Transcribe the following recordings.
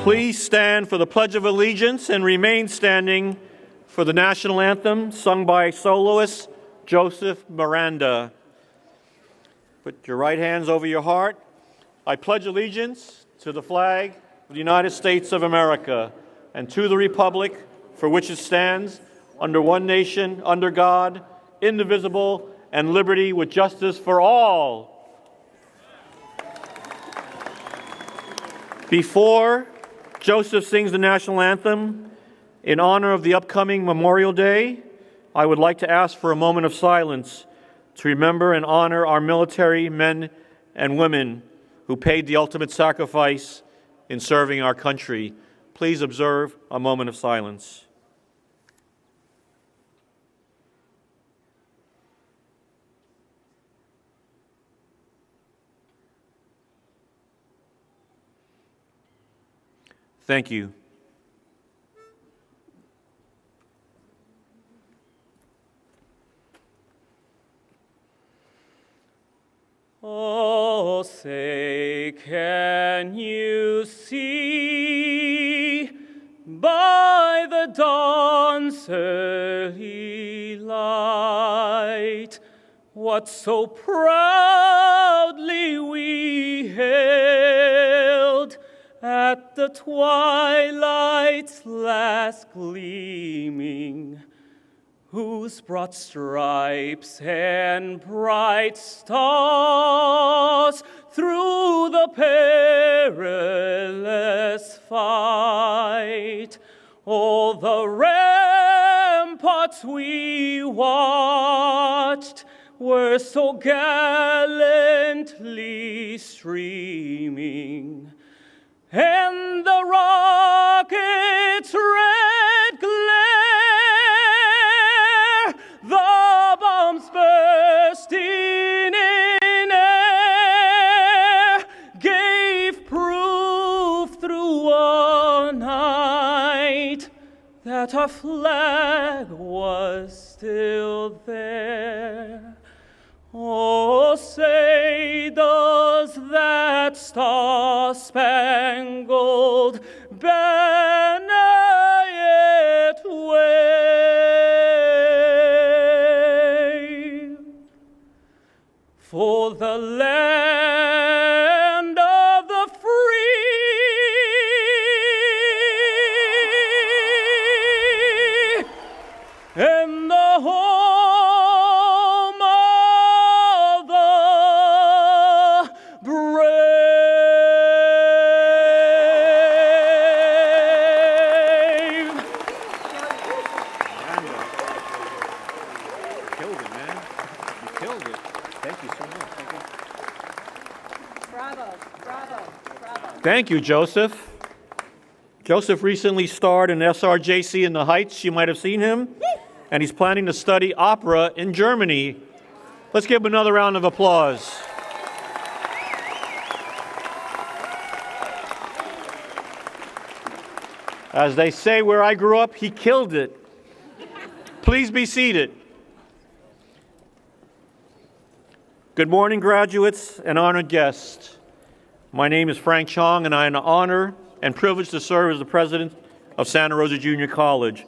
Please stand for the Pledge of Allegiance and remain standing for the national anthem sung by soloist Joseph Miranda. Put your right hands over your heart. I pledge allegiance to the flag of the United States of America and to the republic for which it stands, under one nation, under God, indivisible, and liberty with justice for all. Before Joseph sings the national anthem, in honor of the upcoming Memorial Day, I would like to ask for a moment of silence to remember and honor our military men and women who paid the ultimate sacrifice in serving our country. Please observe a moment of silence. Thank you. Oh, say, can you see by the dawn's early light what so proudly we hailed at the twilight's last gleaming, whose broad stripes and bright stars through the perilous fight all the ramparts we watched were so gallantly streaming, and the rocket's red glare, the bombs bursting in air, gave proof through a night that our flag was still there. Oh, say, does that star-spangled banner yet wave for the land of the free and the home Thank you, Joseph. Joseph recently starred in SRJC in the Heights. You might have seen him. And he's planning to study opera in Germany. Let's give him another round of applause. As they say where I grew up, he killed it. Please be seated. Good morning, graduates and honored guests. My name is Frank Chong, and I am an honor and privilege to serve as the president of Santa Rosa Junior College.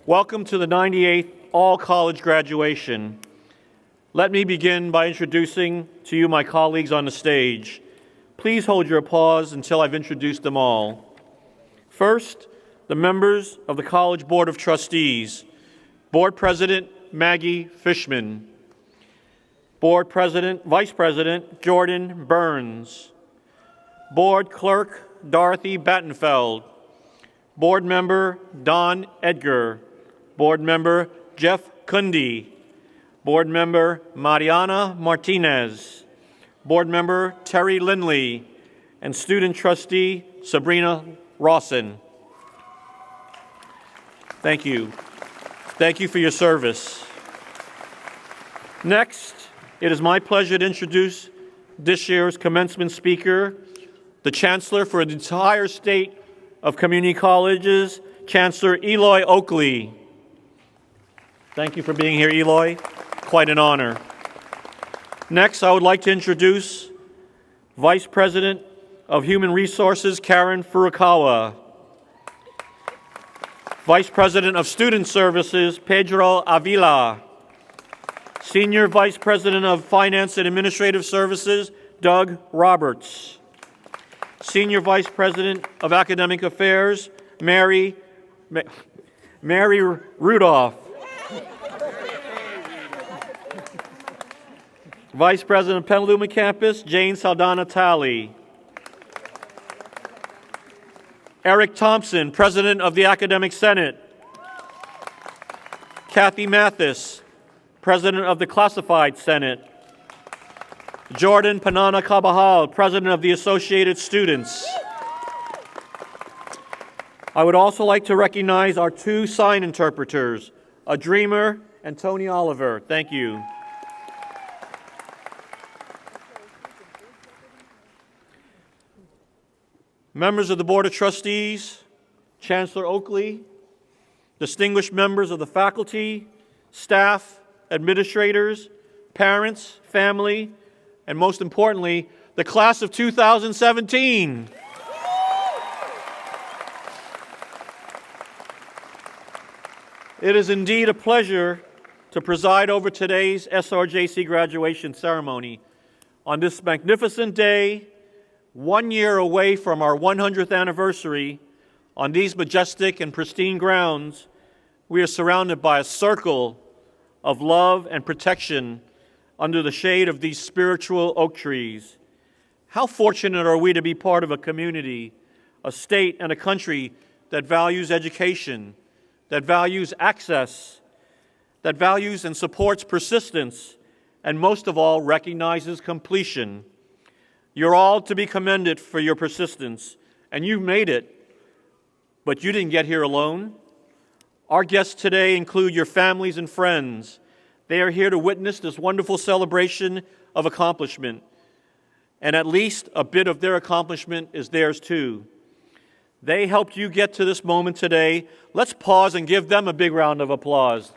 Welcome to the 98th all-college graduation. Let me begin by introducing to you my colleagues on the stage. Please hold your applause until I've introduced them all. First, the members of the College Board of Trustees. Board President Maggie Fishman. Board President, Vice President Jordan Burns. Board Clerk Dorothy Battenfeld. Board Member Don Edgar. Board Member Jeff Kunde. Board Member Mariana Martinez. Board Member Terry Lindley. And Student Trustee Sabrina Rawson. Thank you. Thank you for your service. Next, it is my pleasure to introduce this year's commencement speaker, the Chancellor for the entire state of community colleges, Chancellor Eloy Oakley. Thank you for being here, Eloy. Quite an honor. Next, I would like to introduce Vice President of Human Resources, Karen Furukawa. Vice President of Student Services, Pedro Avila. Senior Vice President of Finance and Administrative Services, Doug Roberts. Senior Vice President of Academic Affairs, Mary Rudolph. Vice President of Petaluma Campus, Jane Saldana Talley. Eric Thompson, President of the Academic Senate. Kathy Mathis, President of the Classified Senate. Jordan Panana Cabajal, President of the Associated Students. I would also like to recognize our two sign interpreters, a dreamer and Tony Oliver. Thank you. Members of the Board of Trustees, Chancellor Oakley, distinguished members of the faculty, staff, administrators, parents, family, and most importantly, the class of 2017. It is indeed a pleasure to preside over today's SRJC graduation ceremony. On this magnificent day, 1 year away from our 100th anniversary, on these majestic and pristine grounds, we are surrounded by a circle of love and protection under the shade of these spiritual oak trees. How fortunate are we to be part of a community, a state, and a country that values education, that values access, that values and supports persistence, and most of all, recognizes completion. You're all to be commended for your persistence, and you've made it, but you didn't get here alone. Our guests today include your families and friends. They are here to witness this wonderful celebration of accomplishment, and at least a bit of their accomplishment is theirs too. They helped you get to this moment today. Let's pause and give them a big round of applause.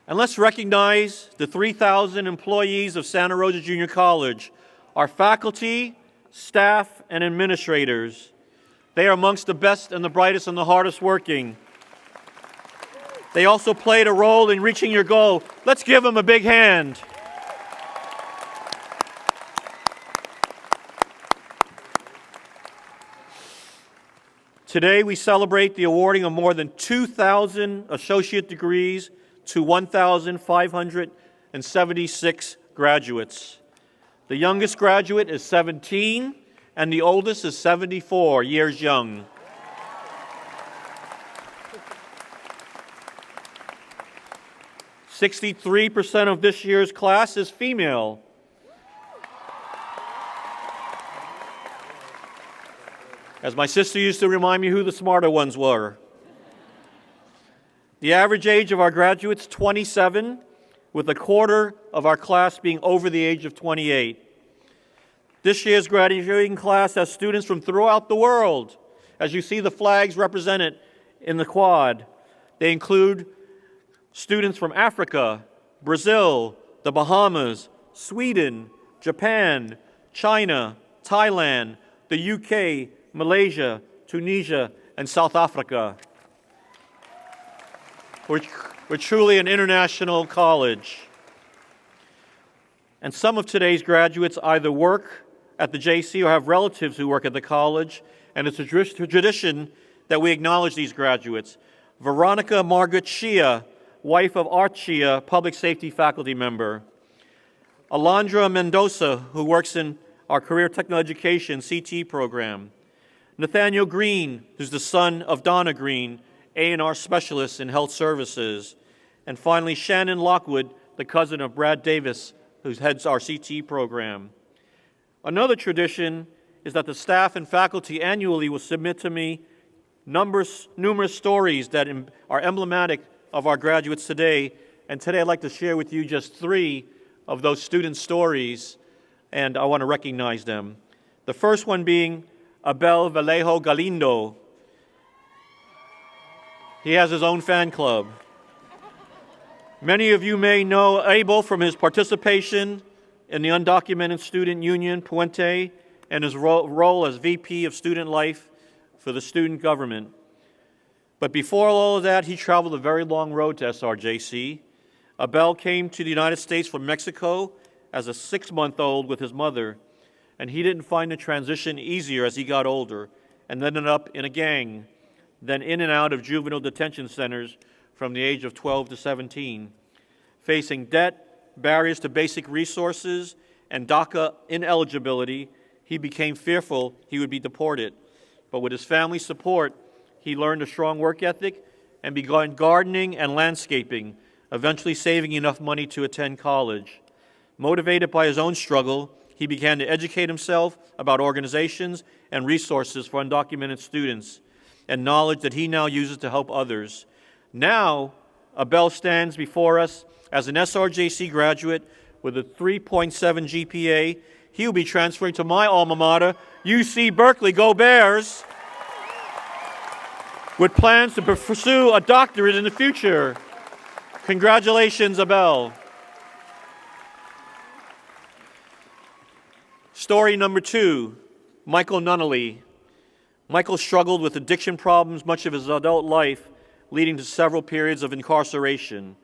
And let's recognize the 3,000 employees of Santa Rosa Junior College, our faculty, staff, and administrators. They are amongst the best and the brightest and the hardest working. They also played a role in reaching your goal. Let's give them a big hand. Today we celebrate the awarding of more than 2,000 associate degrees to 1,576 graduates. The youngest graduate is 17, and the oldest is 74 years young. (63% of this year's class is female. As my sister used to remind me who the smarter ones were. The average age of our graduates, 27, with a quarter of our class being over the age of 28. This year's graduating class has students from throughout the world. As you see the flags represented in the quad, they include students from Africa, Brazil, the Bahamas, Sweden, Japan, China, Thailand, the UK, Malaysia, Tunisia, and South Africa. We're truly an international college. And some of today's graduates either work at the JC or have relatives who work at the college, and it's a tradition that we acknowledge these graduates. Veronica Margaret Shia, wife of Art Shia, public safety faculty member. Alondra Mendoza, who works in our Career Technical Education CT program. Nathaniel Green, who's the son of Donna Green, A&R specialist in health services. And finally, Shannon Lockwood, the cousin of Brad Davis, who heads our CT program. Another tradition is that the staff and faculty annually will submit to me numerous stories that are emblematic of our graduates today. And today I'd like to share with you just 3 of those student stories, and I want to recognize them. The first one being Abel Vallejo Galindo. He has his own fan club. Many of you may know Abel from his participation in the undocumented student union, Puente, and his role as VP of Student Life for the student government. But before all of that, he traveled a very long road to SRJC. Abel came to the United States from Mexico as a 6-month-old with his mother, and he didn't find the transition easier as he got older and ended up in a gang, then in and out of juvenile detention centers from the age of 12 to 17. Facing debt, barriers to basic resources, and DACA ineligibility, he became fearful he would be deported. But with his family's support, he learned a strong work ethic and began gardening and landscaping, eventually saving enough money to attend college. Motivated by his own struggle, he began to educate himself about organizations and resources for undocumented students, and knowledge that he now uses to help others. Now, Abel stands before us as an SRJC graduate with a 3.7 GPA. He will be transferring to my alma mater, UC Berkeley. Go Bears! With plans to pursue a doctorate in the future. Congratulations, Abel. Story number 2, Michael Nunnally. Michael struggled with addiction problems much of his adult life, leading to several periods of incarceration.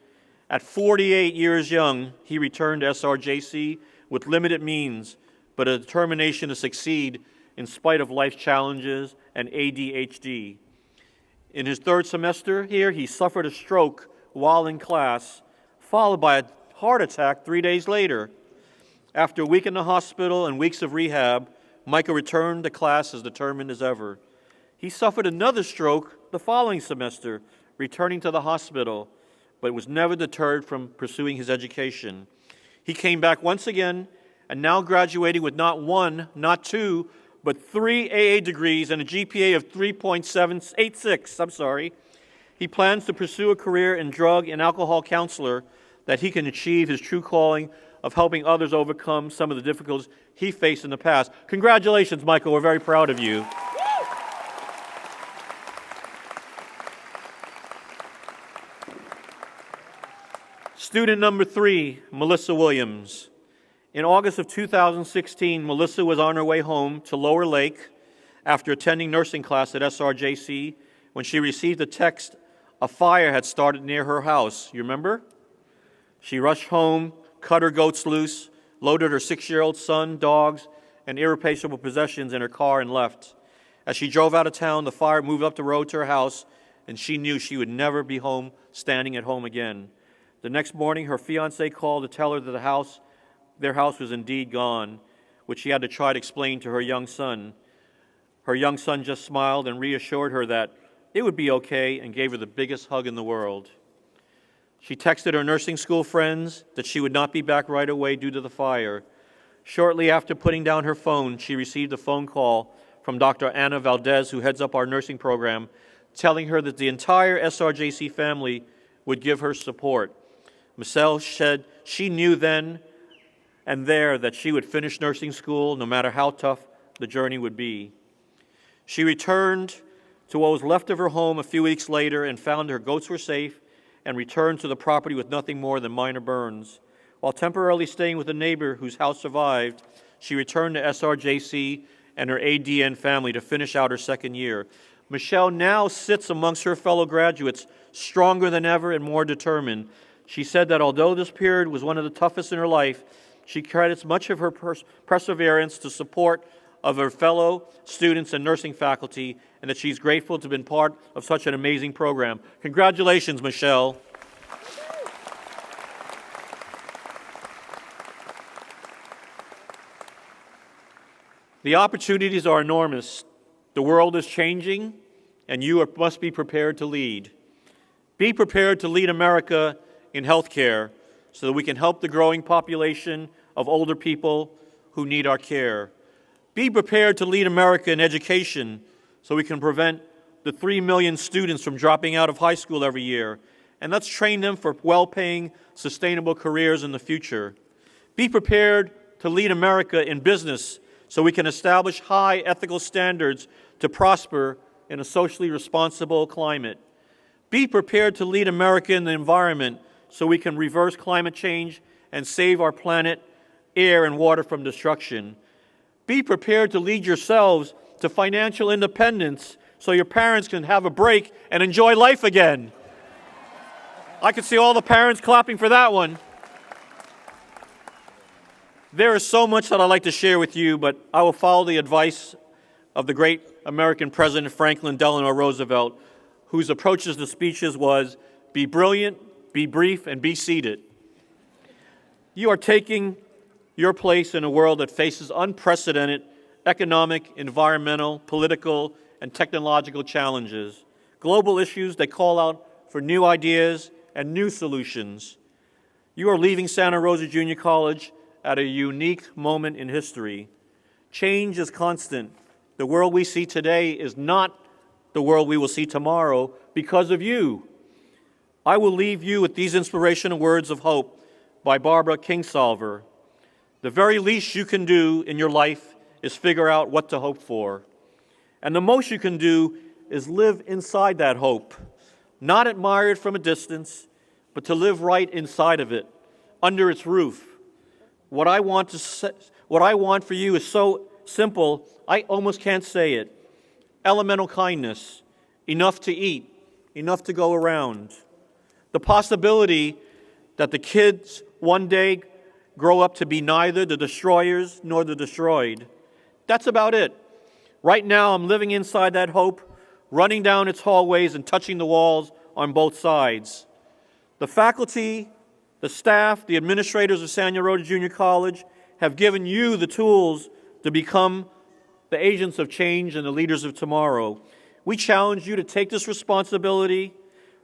At 48 years young, he returned to SRJC with limited means, but a determination to succeed in spite of life challenges and ADHD. In his 3rd semester here, he suffered a stroke while in class, followed by a heart attack 3 days later. After a week in the hospital and weeks of rehab, Michael returned to class as determined as ever. He suffered another stroke the following semester, returning to the hospital, but was never deterred from pursuing his education. He came back once again and now graduating with not 1, not 2, but 3 AA degrees and a GPA of 3.786. He plans to pursue a career in drug and alcohol counselor that he can achieve his true calling of helping others overcome some of the difficulties he faced in the past. Congratulations, Michael. We're very proud of you. Student number 3, Melissa Williams. In August of 2016, Melissa was on her way home to Lower Lake after attending nursing class at SRJC when she received a text a fire had started near her house. You remember? She rushed home, cut her goats loose, loaded her 6-year-old son, dogs, and irreplaceable possessions in her car and left. As she drove out of town, the fire moved up the road to her house, and she knew she would never be home, standing at home again. The next morning, her fiancé called to tell her that their house was indeed gone, which she had to try to explain to her young son. Her young son just smiled and reassured her that it would be okay and gave her the biggest hug in the world. She texted her nursing school friends that she would not be back right away due to the fire. Shortly after putting down her phone, she received a phone call from Dr. Ana Valdez, who heads up our nursing program, telling her that the entire SRJC family would give her support. Michelle said she knew then and there that she would finish nursing school no matter how tough the journey would be. She returned to what was left of her home a few weeks later and found her goats were safe and returned to the property with nothing more than minor burns. While temporarily staying with a neighbor whose house survived, she returned to SRJC and her ADN family to finish out her 2nd year. Michelle now sits amongst her fellow graduates, stronger than ever and more determined. She said that although this period was one of the toughest in her life, she credits much of her perseverance to support of her fellow students and nursing faculty, and that she's grateful to have been part of such an amazing program. Congratulations, Michelle. The opportunities are enormous. The world is changing, and you must be prepared to lead. Be prepared to lead America in healthcare so that we can help the growing population of older people who need our care. Be prepared to lead America in education so we can prevent the 3 million students from dropping out of high school every year. And let's train them for well-paying, sustainable careers in the future. Be prepared to lead America in business so we can establish high ethical standards to prosper in a socially responsible climate. Be prepared to lead America in the environment so we can reverse climate change and save our planet, air, and water from destruction. Be prepared to lead yourselves to financial independence so your parents can have a break and enjoy life again. I could see all the parents clapping for that one. There is so much that I'd like to share with you, but I will follow the advice of the great American President Franklin Delano Roosevelt, whose approaches to speeches was, be brilliant, be brief, and be seated. You are taking your place in a world that faces unprecedented economic, environmental, political, and technological challenges, global issues that call out for new ideas and new solutions. You are leaving Santa Rosa Junior College at a unique moment in history. Change is constant. The world we see today is not the world we will see tomorrow because of you. I will leave you with these inspirational words of hope by Barbara Kingsolver. The very least you can do in your life is figure out what to hope for. And the most you can do is live inside that hope, not admire it from a distance, but to live right inside of it, under its roof. What I want for you is so simple, I almost can't say it. Elemental kindness, enough to eat, enough to go around. The possibility that the kids one day grow up to be neither the destroyers nor the destroyed. That's about it. Right now, I'm living inside that hope, running down its hallways and touching the walls on both sides. The faculty, the staff, the administrators of Santa Rosa Junior College have given you the tools to become the agents of change and the leaders of tomorrow. We challenge you to take this responsibility,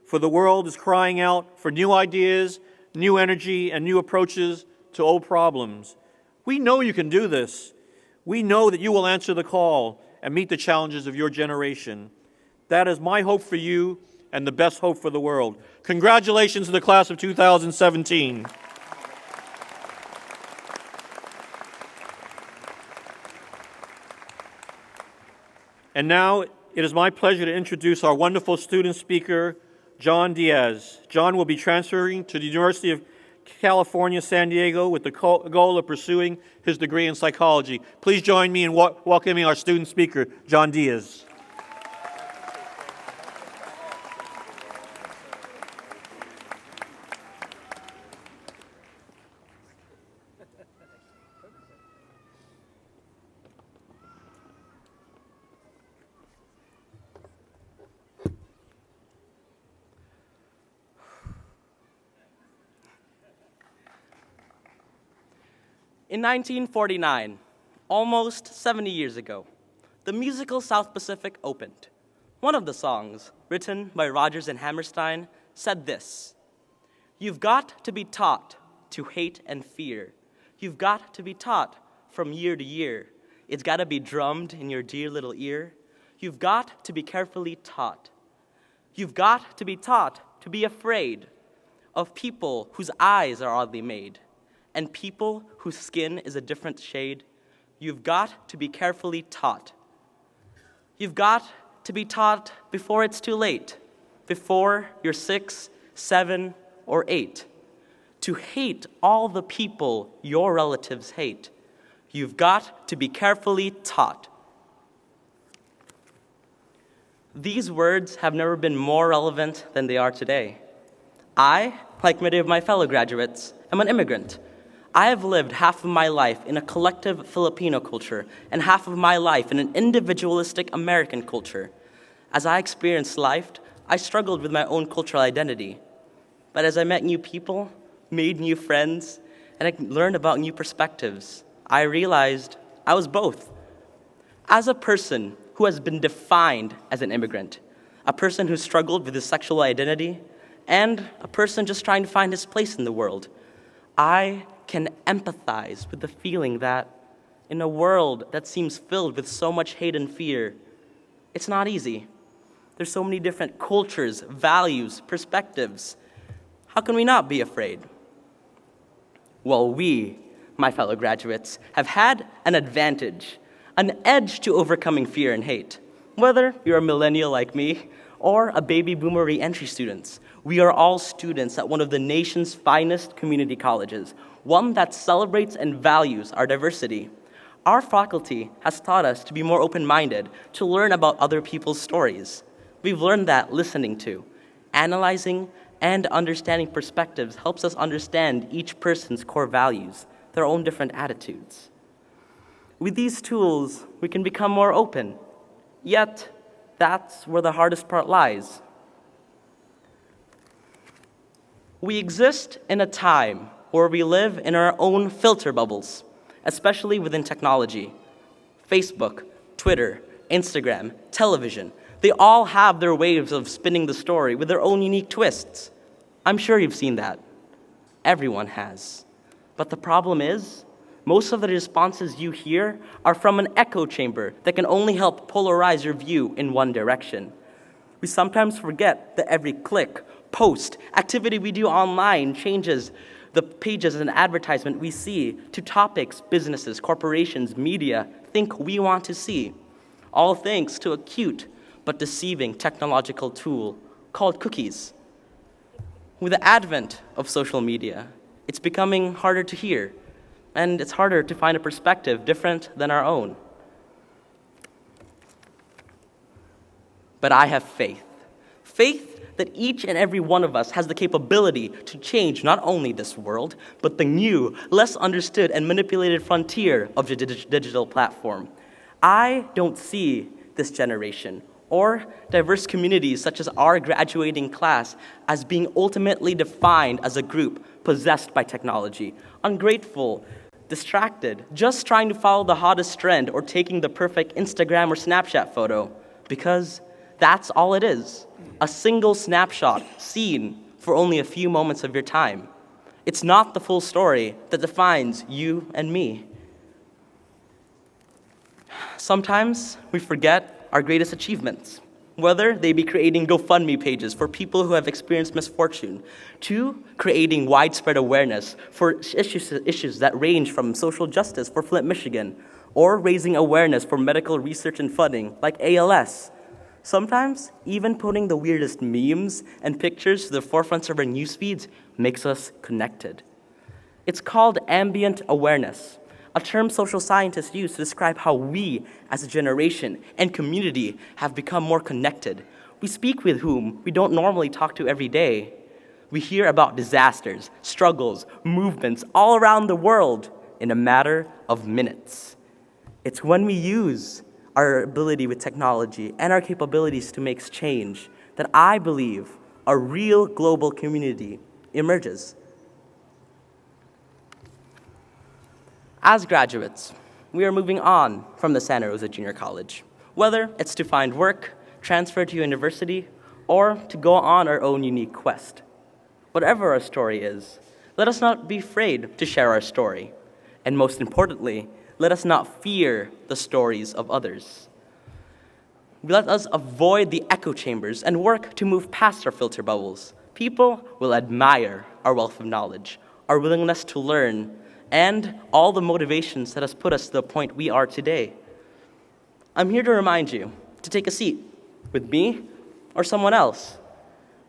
for the world is crying out for new ideas, new energy, and new approaches to old problems. We know you can do this. We know that you will answer the call and meet the challenges of your generation. That is my hope for you and the best hope for the world. Congratulations to the class of 2017. And now it is my pleasure to introduce our wonderful student speaker, John Diaz. John will be transferring to the University of California, San Diego with the goal of pursuing his degree in psychology. Please join me in welcoming our student speaker, John Diaz. In 1949, almost 70 years ago, the musical South Pacific opened. One of the songs, written by Rodgers and Hammerstein, said this: "You've got to be taught to hate and fear. You've got to be taught from year to year. It's got to be drummed in your dear little ear. You've got to be carefully taught. You've got to be taught to be afraid of people whose eyes are oddly made, and people whose skin is a different shade. You've got to be carefully taught. You've got to be taught before it's too late, before you're 6, 7, or 8, to hate all the people your relatives hate. You've got to be carefully taught." These words have never been more relevant than they are today. I, like many of my fellow graduates, am an immigrant. I have lived half of my life in a collective Filipino culture and half of my life in an individualistic American culture. As I experienced life, I struggled with my own cultural identity. But as I met new people, made new friends, and I learned about new perspectives, I realized I was both. As a person who has been defined as an immigrant, a person who struggled with his sexual identity, and a person just trying to find his place in the world, I can empathize with the feeling that in a world that seems filled with so much hate and fear, it's not easy. There's so many different cultures, values, perspectives. How can we not be afraid? Well, we, my fellow graduates, have had an advantage, an edge to overcoming fear and hate. Whether you're a millennial like me or a baby boomer re-entry student, We are all students at one of the nation's finest community colleges, one that celebrates and values our diversity. Our faculty has taught us to be more open-minded, to learn about other people's stories. We've learned that listening to, analyzing, and understanding perspectives helps us understand each person's core values, their own different attitudes. With these tools, we can become more open. Yet, that's where the hardest part lies. We exist in a time where we live in our own filter bubbles, especially within technology. Facebook, Twitter, Instagram, television, they all have their ways of spinning the story with their own unique twists. I'm sure you've seen that. Everyone has. But the problem is, most of the responses you hear are from an echo chamber that can only help polarize your view in one direction. We sometimes forget that every click, post, activity we do online changes the pages and advertisement we see to topics businesses, corporations, media think we want to see, all thanks to a cute but deceiving technological tool called cookies. With the advent of social media, it's becoming harder to hear, and it's harder to find a perspective different than our own. But I have faith. Faith that each and every one of us has the capability to change not only this world, but the new, less understood and manipulated frontier of the digital platform. I don't see this generation or diverse communities such as our graduating class as being ultimately defined as a group possessed by technology, ungrateful, distracted, just trying to follow the hottest trend or taking the perfect Instagram or Snapchat photo, because that's all it is, a single snapshot seen for only a few moments of your time. It's not the full story that defines you and me. Sometimes we forget our greatest achievements, whether they be creating GoFundMe pages for people who have experienced misfortune, to creating widespread awareness for issues that range from social justice for Flint, Michigan, or raising awareness for medical research and funding like ALS. Sometimes, even putting the weirdest memes and pictures to the forefronts of our news feeds makes us connected. It's called ambient awareness, a term social scientists use to describe how we, as a generation and community, have become more connected. We speak with whom we don't normally talk to every day. We hear about disasters, struggles, movements all around the world in a matter of minutes. It's when we use our ability with technology and our capabilities to make change that I believe a real global community emerges. As graduates, we are moving on from the Santa Rosa Junior College, whether it's to find work, transfer to university, or to go on our own unique quest. Whatever our story is, let us not be afraid to share our story. And most importantly, let us not fear the stories of others. Let us avoid the echo chambers and work to move past our filter bubbles. People will admire our wealth of knowledge, our willingness to learn, and all the motivations that has put us to the point we are today. I'm here to remind you to take a seat with me or someone else.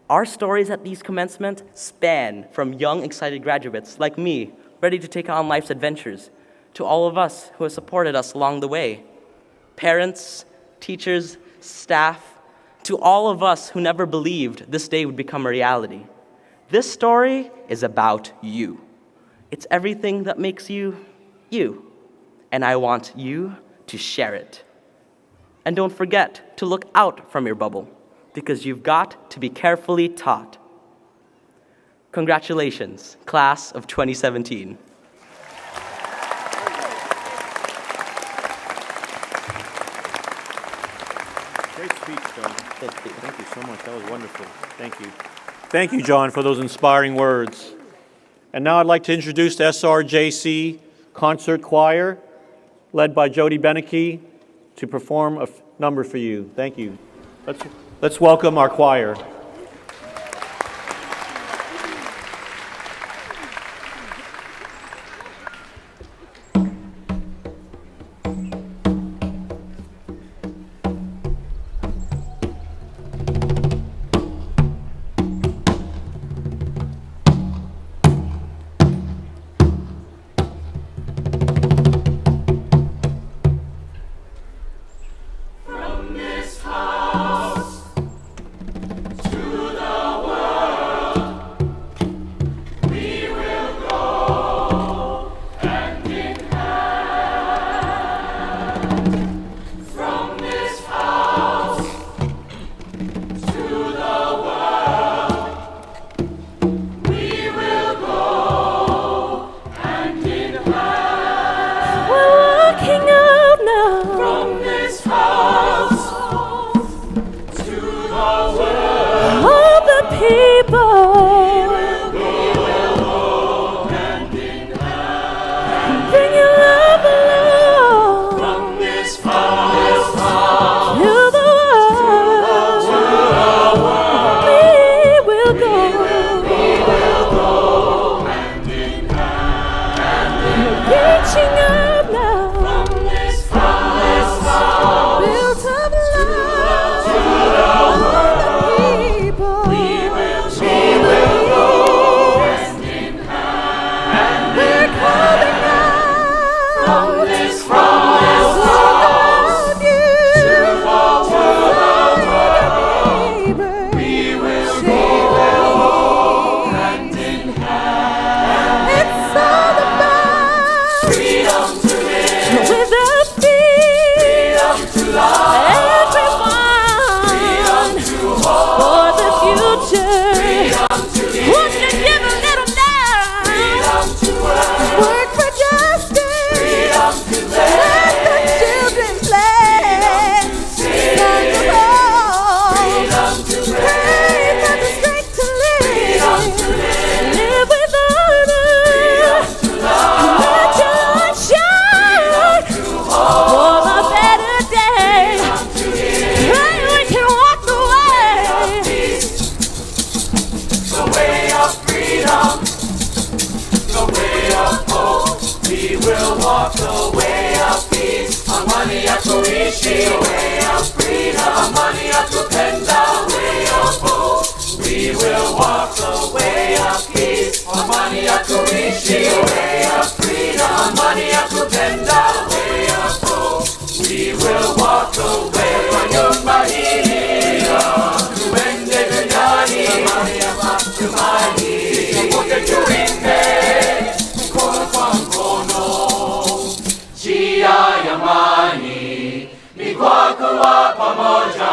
Our stories at these commencement span from young, excited graduates like me, ready to take on life's adventures, to all of us who have supported us along the way. Parents, teachers, staff, to all of us who never believed this day would become a reality. This story is about you. It's everything that makes you, you. And I want you to share it. And don't forget to look out from your bubble, because you've got to be carefully taught. Congratulations, class of 2017. Great speech, John. Thank you so much. That was wonderful. Thank you. Thank you, John, for those inspiring words. And now I'd like to introduce the SRJC Concert Choir, led by Jody Beneke, to perform a number for you. Thank you. Let's welcome our choir. of love. From this house, built of love, to the people. We will go hand in hand. We're coming out from this house, to the world. We will go hand in hand. It's all about freedom to live without fear, freedom to love everyone, freedom to hope for the future, freedom to give, who can give a little now, freedom to work for justice, freedom to let the children play, freedom to hope, freedom to pray for the strength to live, freedom to live with honor, freedom to love, let your light shine for a better day. Pray we can walk the way, the way of freedom, the way of hope. We will walk the way of peace. Amani ya kuishi, the way of freedom. Amani ya kupenda, the way of hope. We will walk the way of peace. Amani ya kuishi, the way of freedom. Amani ya kupenda, the way of hope. We will walk the way kwa nyumba hii. Tuende duniani, amani ya matumaini. Wote tuimbe mkono kwa mkono. Njia ya amani ni kwa kuwa pamoja.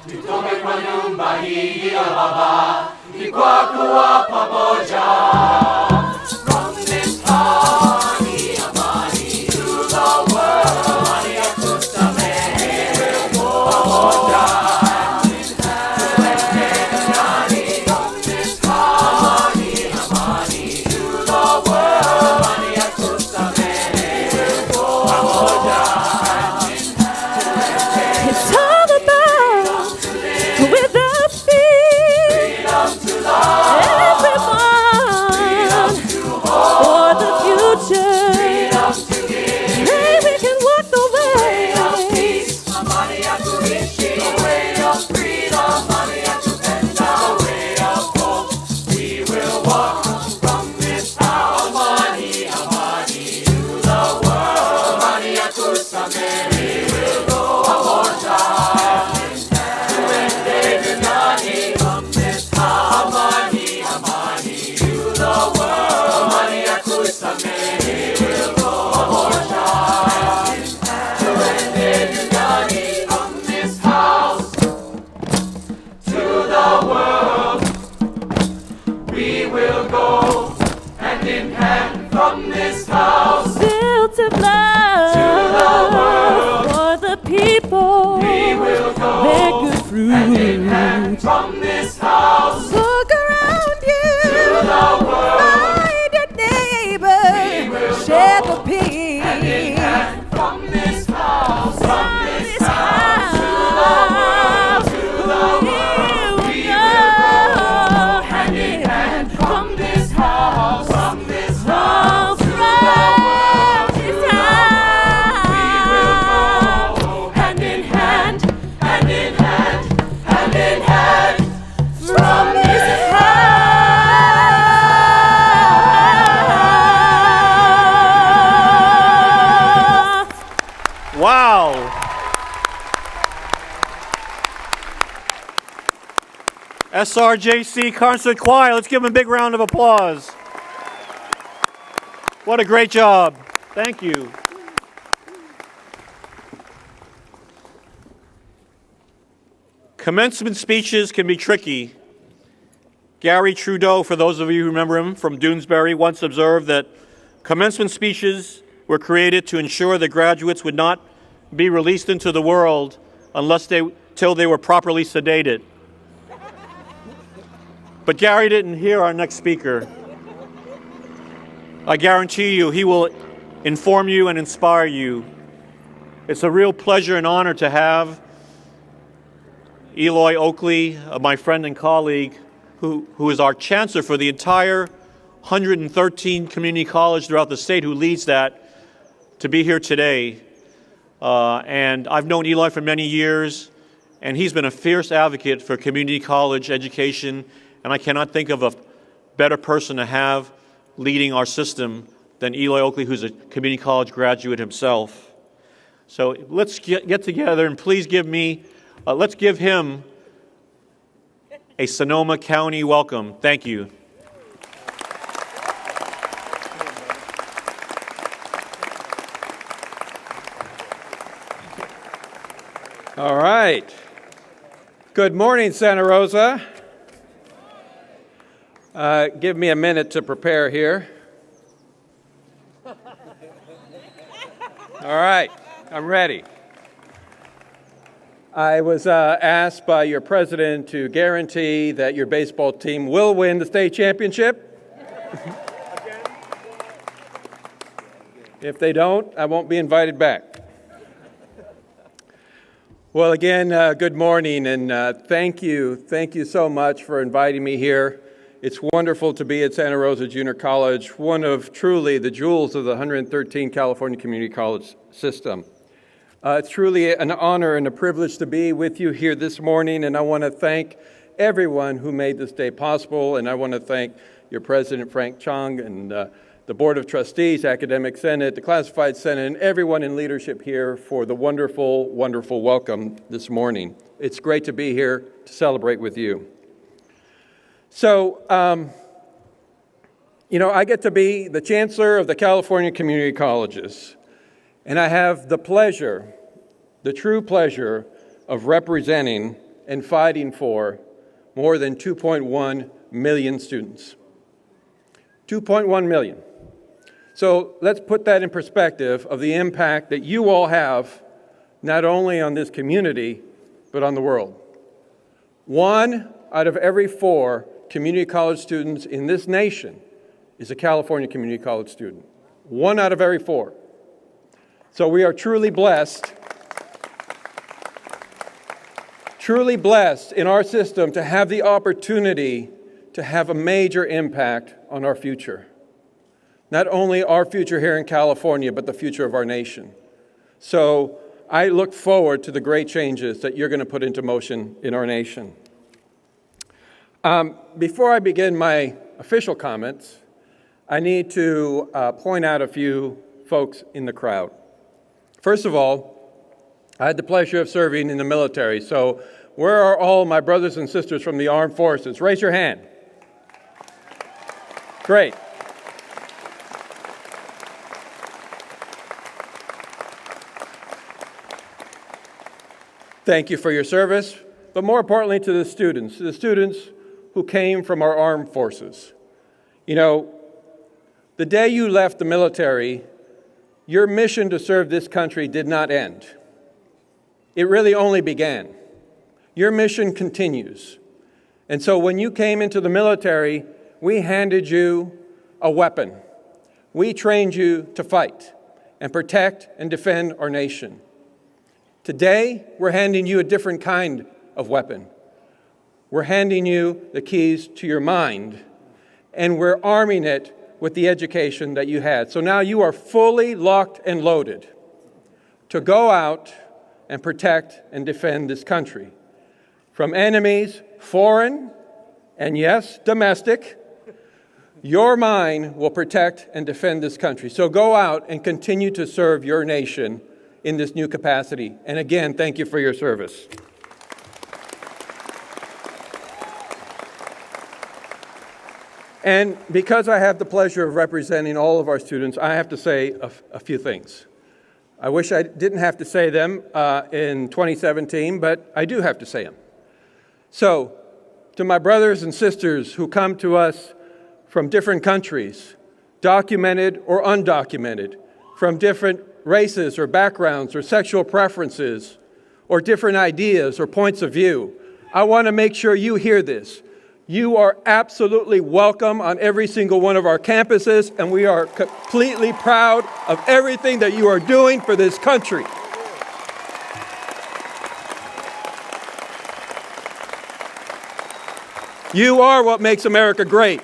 Tutoke kwa nyumba hii ya Baba ni kwa kuwa pamoja. From this party, amani to the world, amani ya kusamehe pamoja. Tuende duniani. From this party, amani to the world, amani ya kusamehe pamoja. It's all about without fear, freedom to love everyone, for the future, freedom to give. Pray we can walk the way of peace. Amani ya kuishi, the way of freedom. Amani ya kupenda, the way of hope. We will walk from this house. Amani, amani to the world. Amani ya kusamehe pamoja. Tuende duniani. From this house. Amani, amani to the world. Amani ya kusamehe pamoja. Tuende duniani. From this house to the world. We will go hand in hand from this house. Built of love to the world. For the people. We will go bear good fruit. Hand in hand from this house. Look around you to the world. Find your neighbor. We will share the peace. Hand in hand from this house. From this house to the world. To the world. We will go hand in hand from this house. From this house to the world. This house. We will go hand in hand, hand in hand, hand in hand from this house. Wow. SRJC Concert Choir, let's give them a big round of applause. What a great job. Thank you. Commencement speeches can be tricky. Gary Trudeau, for those of you who remember him from Doonesbury, once observed that commencement speeches were created to ensure that graduates would not be released into the world till they were properly sedated. But Gary didn't hear our next speaker. I guarantee you he will inform you and inspire you. It's a real pleasure and honor to have Eloy Oakley, my friend and colleague, who is our chancellor for the entire 113 community college throughout the state who leads that, to be here today. And I've known Eli for many years, and he's been a fierce advocate for community college education, and I cannot think of a better person to have leading our system than Eli Oakley, who's a community college graduate himself. So let's get together and please let's give him a Sonoma County welcome. Thank you. All right. Good morning, Santa Rosa. Give me a minute to prepare here. All right, I'm ready. I was asked by your president to guarantee that your baseball team will win the state championship. If they don't, I won't be invited back. Well, again, good morning, and thank you so much for inviting me here. It's wonderful to be at Santa Rosa Junior College, one of truly the jewels of the 113 California Community College system. It's truly an honor and a privilege to be with you here this morning, and I want to thank everyone who made this day possible, and I want to thank your president, Frank Chong, and the Board of Trustees, Academic Senate, the Classified Senate, and everyone in leadership here for the wonderful, wonderful welcome this morning. It's great to be here to celebrate with you. So, I get to be the Chancellor of the California Community Colleges, and I have the pleasure, the true pleasure, of representing and fighting for more than 2.1 million students. 2.1 million. So let's put that in perspective of the impact that you all have, not only on this community, but on the world. 1 out of every 4 community college students in this nation is a California community college student. 1 out of every 4. So we are truly blessed in our system to have the opportunity to have a major impact on our future. Not only our future here in California, but the future of our nation. So I look forward to the great changes that you're going to put into motion in our nation. Before I begin my official comments, I need to point out a few folks in the crowd. First of all, I had the pleasure of serving in the military. So where are all my brothers and sisters from the armed forces? Raise your hand. Great. Thank you for your service, but more importantly to the students who came from our armed forces. The day you left the military, your mission to serve this country did not end. It really only began. Your mission continues. And so when you came into the military, we handed you a weapon. We trained you to fight and protect and defend our nation. Today, we're handing you a different kind of weapon. We're handing you the keys to your mind, and we're arming it with the education that you had. So now you are fully locked and loaded to go out and protect and defend this country from enemies, foreign and yes, domestic. Your mind will protect and defend this country. So go out and continue to serve your nation in this new capacity. And again, thank you for your service. And because I have the pleasure of representing all of our students, I have to say a few things. I wish I didn't have to say them in 2017, but I do have to say them. So, to my brothers and sisters who come to us from different countries, documented or undocumented, from different races or backgrounds or sexual preferences or different ideas or points of view, I want to make sure you hear this. You are absolutely welcome on every single one of our campuses, and we are completely proud of everything that you are doing for this country. You are what makes America great.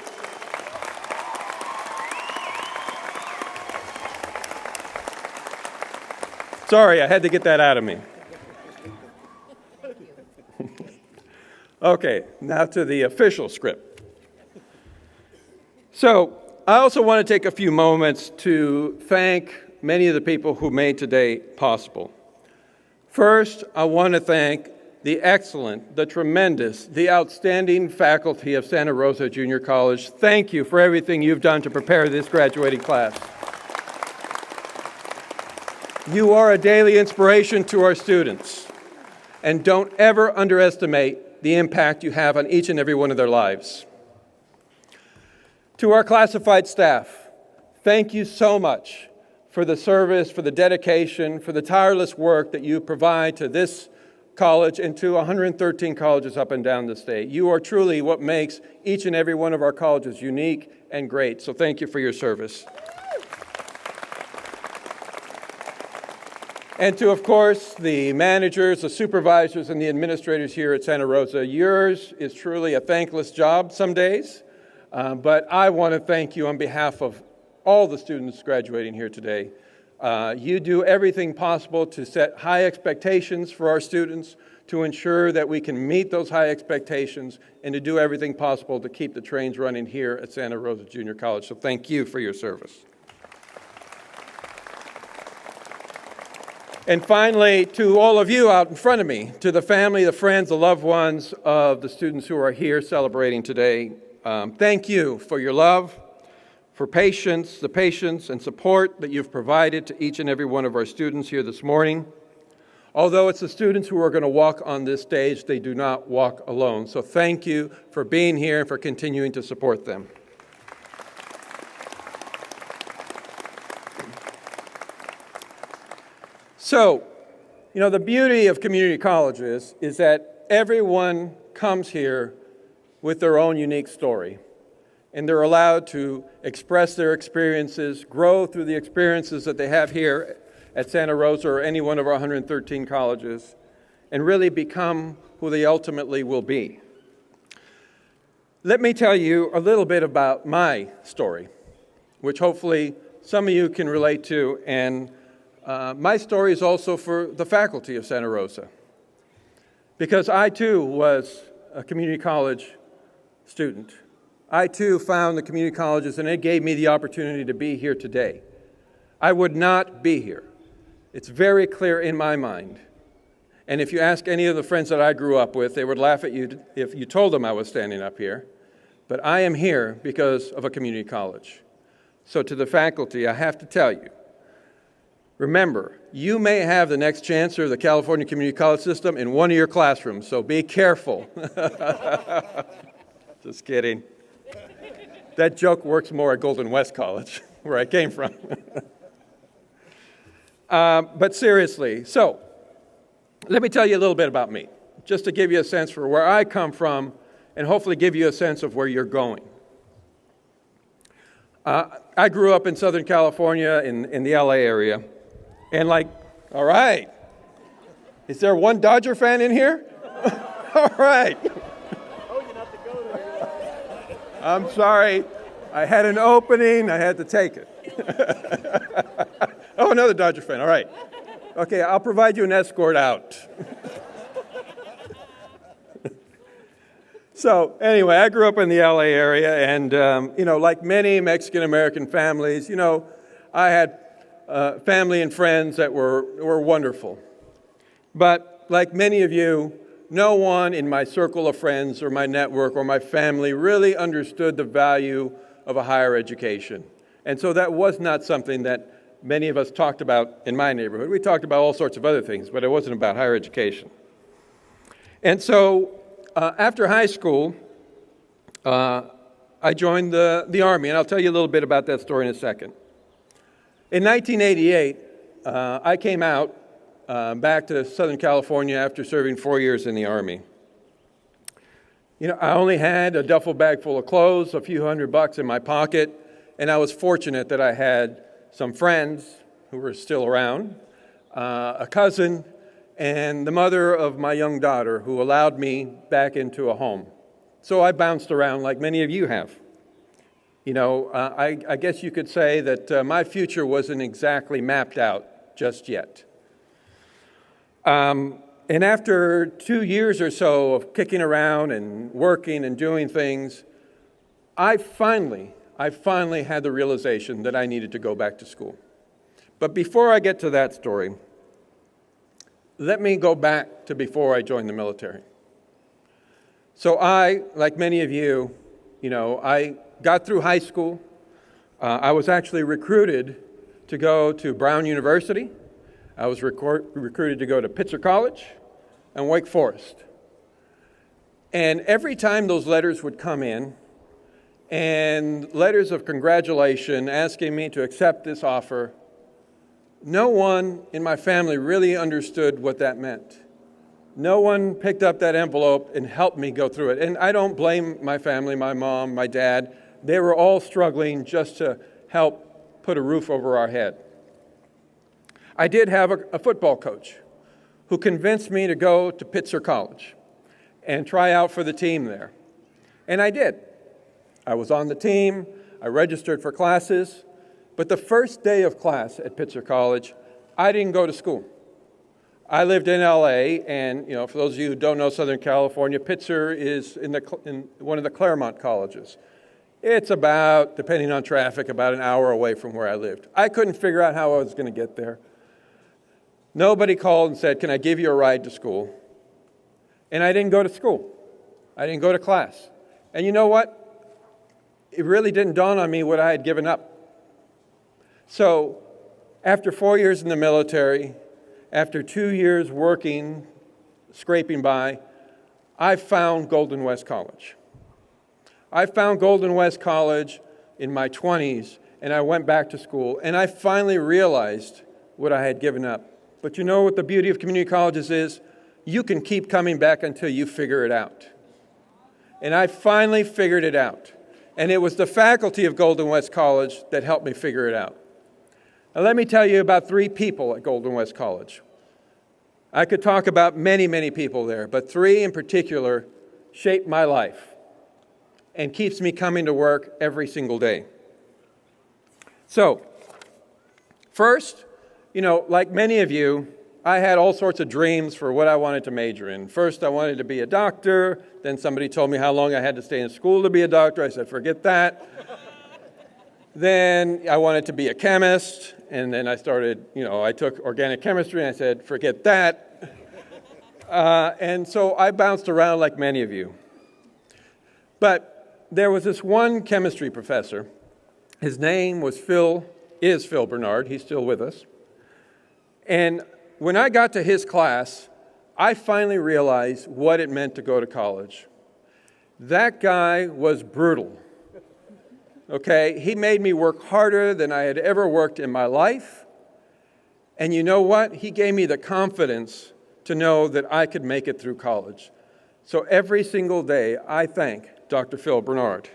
Sorry, I had to get that out of me. Okay, now to the official script. So, I also want to take a few moments to thank many of the people who made today possible. First, I want to thank the excellent, the tremendous, the outstanding faculty of Santa Rosa Junior College. Thank you for everything you've done to prepare this graduating class. You are a daily inspiration to our students, and don't ever underestimate the impact you have on each and every one of their lives. To our classified staff, thank you so much for the service, for the dedication, for the tireless work that you provide to this college and to 113 colleges up and down the state. You are truly what makes each and every one of our colleges unique and great, so thank you for your service. And to, of course, the managers, the supervisors, and the administrators here at Santa Rosa, yours is truly a thankless job some days, but I want to thank you on behalf of all the students graduating here today. You do everything possible to set high expectations for our students, to ensure that we can meet those high expectations, and to do everything possible to keep the trains running here at Santa Rosa Junior College. So thank you for your service. And finally, to all of you out in front of me, to the family, the friends, the loved ones of the students who are here celebrating today, thank you for your love, for the patience and support that you've provided to each and every one of our students here this morning. Although it's the students who are going to walk on this stage, they do not walk alone. So thank you for being here and for continuing to support them. So, the beauty of community colleges is that everyone comes here with their own unique story, and they're allowed to express their experiences, grow through the experiences that they have here at Santa Rosa or any one of our 113 colleges, and really become who they ultimately will be. Let me tell you a little bit about my story, which hopefully some of you can relate to, and my story is also for the faculty of Santa Rosa, because I too was a community college student. I too found the community colleges, and it gave me the opportunity to be here today. I would not be here. It's very clear in my mind. And if you ask any of the friends that I grew up with, they would laugh at you if you told them I was standing up here. But I am here because of a community college. So to the faculty, I have to tell you, remember, you may have the next chancellor of the California Community College System in one of your classrooms, so be careful. Just kidding. That joke works more at Golden West College, where I came from. But seriously, so let me tell you a little bit about me, just to give you a sense for where I come from and hopefully give you a sense of where you're going. I grew up in Southern California in the LA area. And all right, is there one Dodger fan in here? All right. I'm sorry, I had an opening, I had to take it. Oh, another Dodger fan, all right. Okay, I'll provide you an escort out. So anyway, I grew up in the LA area, and like many Mexican-American families, I had family and friends that were wonderful. But like many of you, no one in my circle of friends or my network or my family really understood the value of a higher education. And so that was not something that many of us talked about in my neighborhood. We talked about all sorts of other things, but it wasn't about higher education. And so after high school, I joined the Army, and I'll tell you a little bit about that story in a second. In 1988, I came out back to Southern California after serving 4 years in the Army. I only had a duffel bag full of clothes, a few $100 in my pocket, and I was fortunate that I had some friends who were still around, a cousin, and the mother of my young daughter who allowed me back into a home. So I bounced around like many of you have. I guess you could say that my future wasn't exactly mapped out just yet. And after 2 years or so of kicking around and working and doing things, I finally had the realization that I needed to go back to school. But before I get to that story, let me go back to before I joined the military. So I, like many of you, I got through high school. I was actually recruited to go to Brown University. I was recruited to go to Pitzer College and Wake Forest. And every time those letters would come in, and letters of congratulation asking me to accept this offer, no one in my family really understood what that meant. No one picked up that envelope and helped me go through it. And I don't blame my family, my mom, my dad. They were all struggling just to help put a roof over our head. I did have a football coach who convinced me to go to Pitzer College and try out for the team there. And I did. I was on the team. I registered for classes. But the first day of class at Pitzer College, I didn't go to school. I lived in LA, and for those of you who don't know Southern California, Pitzer is in one of the Claremont colleges. It's about, depending on traffic, about an hour away from where I lived. I couldn't figure out how I was going to get there. Nobody called and said, "Can I give you a ride to school?" And I didn't go to school. I didn't go to class. And you know what? It really didn't dawn on me what I had given up. So, after 4 years in the military, after 2 years working, scraping by, I found Golden West College. I found Golden West College in my 20s, and I went back to school, and I finally realized what I had given up. But you know what the beauty of community colleges is? You can keep coming back until you figure it out. And I finally figured it out. And it was the faculty of Golden West College that helped me figure it out. Now let me tell you about 3 people at Golden West College. I could talk about many, many people there, but 3 in particular shaped my life and keeps me coming to work every single day. So, first, like many of you, I had all sorts of dreams for what I wanted to major in. First, I wanted to be a doctor. Then somebody told me how long I had to stay in school to be a doctor. I said, forget that. Then I wanted to be a chemist. And then I started, I took organic chemistry, and I said, forget that. And so I bounced around like many of you. But there was this one chemistry professor. His name was Phil Bernard. He's still with us. And when I got to his class, I finally realized what it meant to go to college. That guy was brutal. Okay, he made me work harder than I had ever worked in my life. And you know what? He gave me the confidence to know that I could make it through college. So every single day, I thank Dr. Phil Bernard.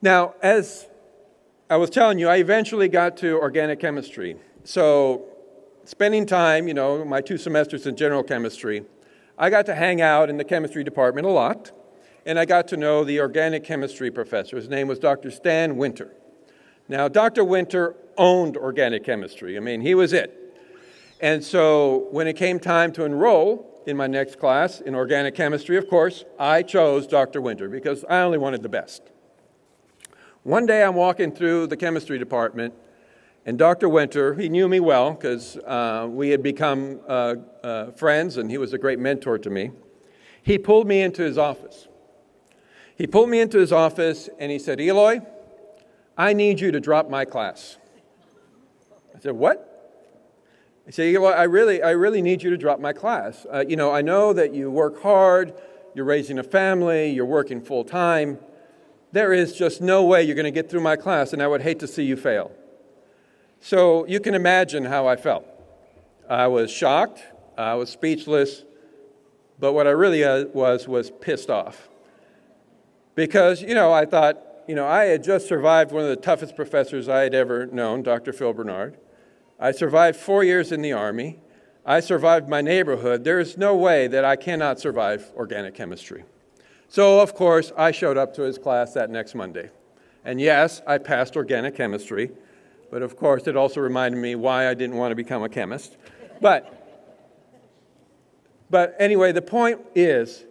Now, as I was telling you, I eventually got to organic chemistry. So spending time, my 2 semesters in general chemistry, I got to hang out in the chemistry department a lot, and I got to know the organic chemistry professor. His name was Dr. Stan Winter. Now, Dr. Winter owned organic chemistry. He was it. And so when it came time to enroll in my next class in organic chemistry, of course, I chose Dr. Winter because I only wanted the best. One day I'm walking through the chemistry department, and Dr. Winter, he knew me well because we had become friends, and he was a great mentor to me. He pulled me into his office. And he said, "Eloy, I need you to drop my class." I said, "What?" He said, "Eloy, I really need you to drop my class. I know that you work hard, you're raising a family, you're working full time. There is just no way you're going to get through my class, and I would hate to see you fail." So you can imagine how I felt. I was shocked, I was speechless, but what I really was pissed off. Because, I thought, I had just survived one of the toughest professors I had ever known, Dr. Phil Bernard. I survived 4 years in the Army. I survived my neighborhood. There is no way that I cannot survive organic chemistry. So, of course, I showed up to his class that next Monday. And yes, I passed organic chemistry. But of course, it also reminded me why I didn't want to become a chemist. But But anyway, the point is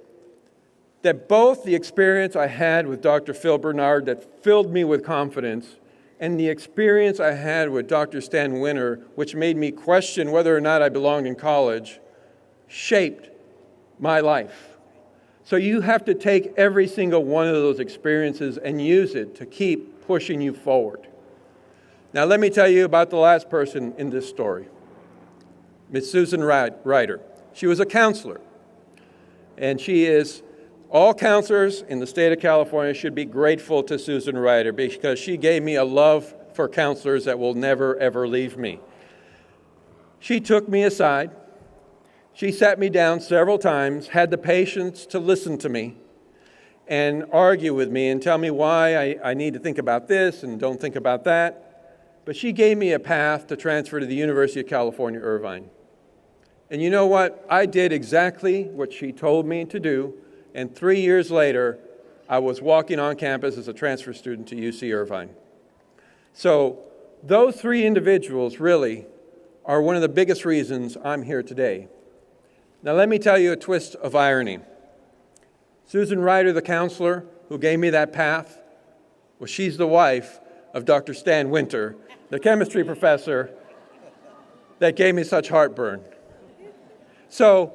that both the experience I had with Dr. Phil Bernard that filled me with confidence and the experience I had with Dr. Stan Winter, which made me question whether or not I belonged in college, shaped my life. So you have to take every single one of those experiences and use it to keep pushing you forward. Now let me tell you about the last person in this story, Miss Susan Ryder. She was a counselor, and she is, all counselors in the state of California should be grateful to Susan Ryder because she gave me a love for counselors that will never, ever leave me. She took me aside. She sat me down several times, had the patience to listen to me and argue with me and tell me why I need to think about this and don't think about that. But she gave me a path to transfer to the University of California, Irvine. And you know what? I did exactly what she told me to do. And 3 years later, I was walking on campus as a transfer student to UC Irvine. So those three individuals really are one of the biggest reasons I'm here today. Now let me tell you a twist of irony. Susan Ryder, the counselor who gave me that path, well, she's the wife of Dr. Stan Winter, the chemistry professor that gave me such heartburn. So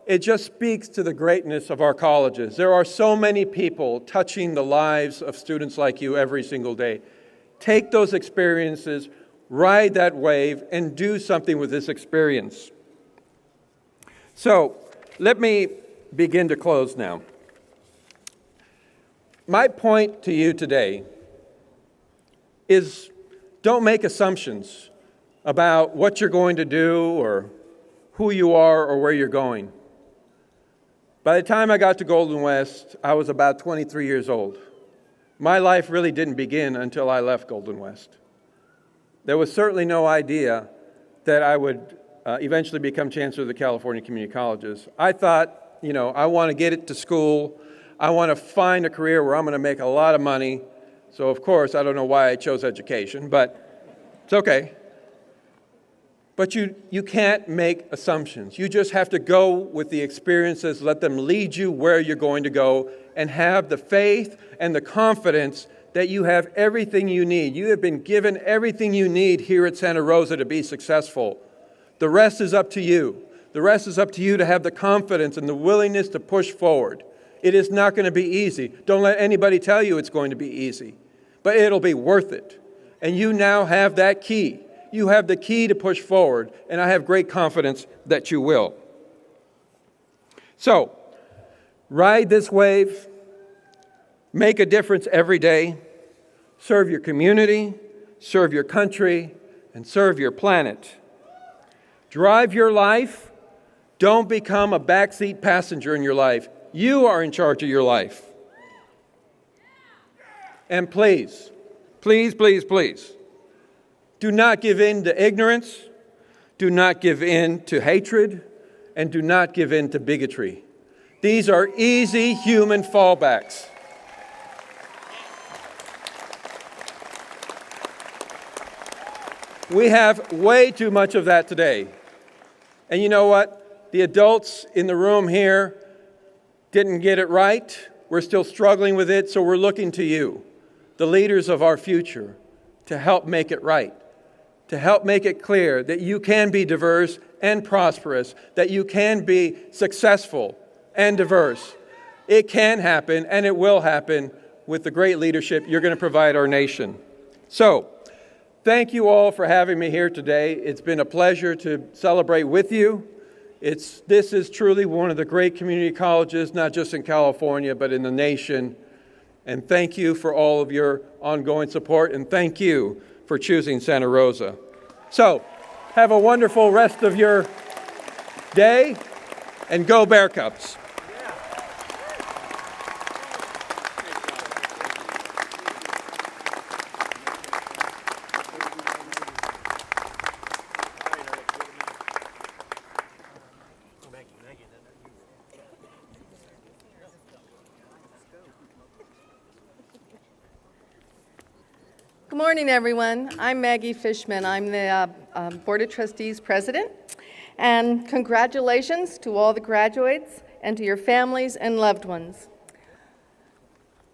it just speaks to the greatness of our colleges. There are so many people touching the lives of students like you every single day. Take those experiences, ride that wave, and do something with this experience. So let me begin to close now. My point to you today is don't make assumptions about what you're going to do or who you are or where you're going. By the time I got to Golden West, I was about 23 years old. My life really didn't begin until I left Golden West. There was certainly no idea that I would eventually become chancellor of the California Community Colleges. I thought, I want to get it to school. I want to find a career where I'm going to make a lot of money. So, of course, I don't know why I chose education, but it's okay. But you can't make assumptions. You just have to go with the experiences, let them lead you where you're going to go, and have the faith and the confidence that you have everything you need. You have been given everything you need here at Santa Rosa to be successful. The rest is up to you. The rest is up to you to have the confidence and the willingness to push forward. It is not going to be easy. Don't let anybody tell you it's going to be easy, but it'll be worth it. And you now have that key. You have the key to push forward, and I have great confidence that you will. So, ride this wave, make a difference every day, serve your community, serve your country, and serve your planet. Drive your life. Don't become a backseat passenger in your life. You are in charge of your life. And please, please, please, please, do not give in to ignorance, do not give in to hatred, and do not give in to bigotry. These are easy human fallbacks. We have way too much of that today. And you know what? The adults in the room here didn't get it right. We're still struggling with it, so we're looking to you, the leaders of our future, to help make it right, to help make it clear that you can be diverse and prosperous, that you can be successful and diverse. It can happen, and it will happen with the great leadership you're going to provide our nation. So, thank you all for having me here today. It's been a pleasure to celebrate with you. This is truly one of the great community colleges, not just in California, but in the nation. And thank you for all of your ongoing support, and thank you for choosing Santa Rosa. So, have a wonderful rest of your day, and go Bear Cubs. Good morning, everyone. I'm Maggie Fishman. I'm the Board of Trustees President, And congratulations to all the graduates and to your families and loved ones.